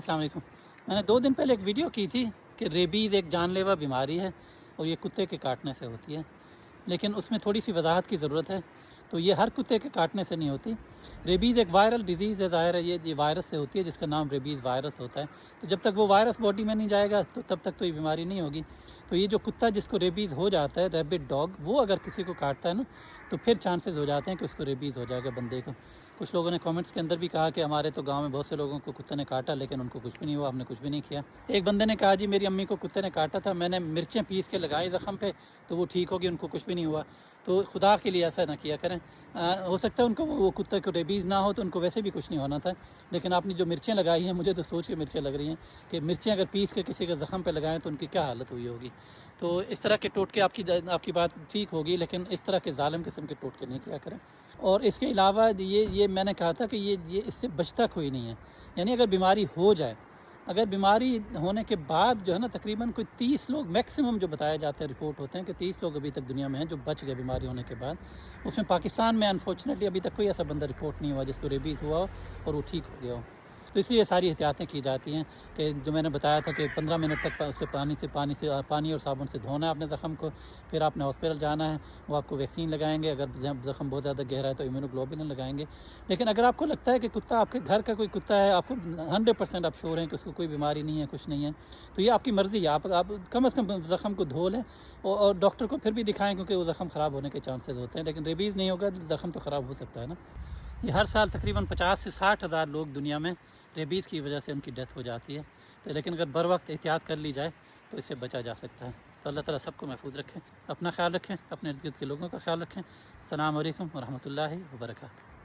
السلام علیکم۔ میں نے 2 دن پہلے ایک ویڈیو کی تھی کہ ریبیز ایک جان لیوا بیماری ہے اور یہ کتے کے کاٹنے سے ہوتی ہے، لیکن اس میں تھوڑی سی وضاحت کی ضرورت ہے۔ تو یہ ہر کتے کے کاٹنے سے نہیں ہوتی۔ ریبیز ایک وائرل ڈیزیز ہے، ظاہر ہے یہ وائرس سے ہوتی ہے جس کا نام ریبیز وائرس ہوتا ہے۔ تو جب تک وہ وائرس باڈی میں نہیں جائے گا تو تب تک تو یہ بیماری نہیں ہوگی۔ تو یہ جو کتا جس کو ریبیز ہو جاتا ہے، ریبٹ ڈاگ، وہ اگر کسی کو کاٹتا ہے نا تو پھر چانسز ہو جاتے ہیں کہ اس کو ریبیز ہو جائے گا بندے کو۔ کچھ لوگوں نے کامنٹس کے اندر بھی کہا کہ ہمارے تو گاؤں میں بہت سے لوگوں کو کتے نے کاٹا لیکن ان کو کچھ بھی نہیں ہوا، ہم نے کچھ بھی نہیں کیا۔ ایک بندے نے کہا جی میری امی کو کتے نے کاٹا تھا، میں نے مرچیں پیس کے لگائی زخم پہ تو وہ ٹھیک ہوگی، ان کو کچھ بھی نہیں ہوا۔ تو خدا کے لیے ایسا نہ کیا کریں۔ ہو سکتا ہے ان کو وہ کتے کو ریبیز نہ ہو تو ان کو ویسے بھی کچھ نہیں ہونا تھا، لیکن آپ نے جو مرچیں لگائی ہیں، مجھے تو سوچ کے مرچیں لگ رہی ہیں کہ مرچیں اگر پیس کے کسی کے زخم پہ لگائیں تو ان کی کیا حالت ہوئی ہوگی۔ تو اس طرح کے ٹوٹکے آپ کی بات ٹھیک ہوگی، لیکن اس طرح کے ظالم قسم کے ٹوٹکے نہیں کیا کریں۔ اور اس کے علاوہ یہ میں نے کہا تھا کہ یہ اس سے بچتا کوئی نہیں ہے، یعنی اگر بیماری ہو جائے، اگر بیماری ہونے کے بعد جو ہے نا تقریباً کوئی 30 لوگ میکسیمم جو بتایا جاتا ہے، رپورٹ ہوتے ہیں کہ 30 لوگ ابھی تک دنیا میں ہیں جو بچ گئے بیماری ہونے کے بعد۔ اس میں پاکستان میں انفارچونیٹلی ابھی تک کوئی ایسا بندہ رپورٹ نہیں ہوا جس کو ریبیز ہوا ہو اور وہ ٹھیک ہو گیا ہو۔ تو اس لیے ساری احتیاطیں کی جاتی ہیں کہ جو میں نے بتایا تھا کہ 15 منٹ تک اسے پانی اور صابن سے دھونا ہے اپنے زخم کو، پھر آپ نے ہاسپٹل جانا ہے، وہ آپ کو ویکسین لگائیں گے، اگر زخم بہت زیادہ گہرا ہے تو ایمیونوگلوبولن لگائیں گے۔ لیکن اگر آپ کو لگتا ہے کہ کتا آپ کے گھر کا کوئی کتا ہے، آپ کو 100% آپ شور ہیں کہ اس کو کوئی بیماری نہیں ہے، کچھ نہیں ہے، تو یہ آپ کی مرضی ہے، آپ کم از کم زخم کو دھو لیں اور ڈاکٹر کو پھر بھی دکھائیں کیونکہ وہ زخم خراب ہونے کے چانسز ہوتے ہیں، لیکن ریبیز نہیں ہوگا، زخم تو خراب ہو سکتا ہے نا۔ یہ ہر سال تقریباً 50 سے 60 ہزار لوگ دنیا میں ریبیز کی وجہ سے ان کی ڈیتھ ہو جاتی ہے، تو لیکن اگر بر وقت احتیاط کر لی جائے تو اس سے بچا جا سکتا ہے۔ تو اللہ تعالیٰ سب کو محفوظ رکھیں، اپنا خیال رکھیں، اپنے ارد گرد کے لوگوں کا خیال رکھیں۔ السلام علیکم ورحمۃ اللہ وبرکاتہ۔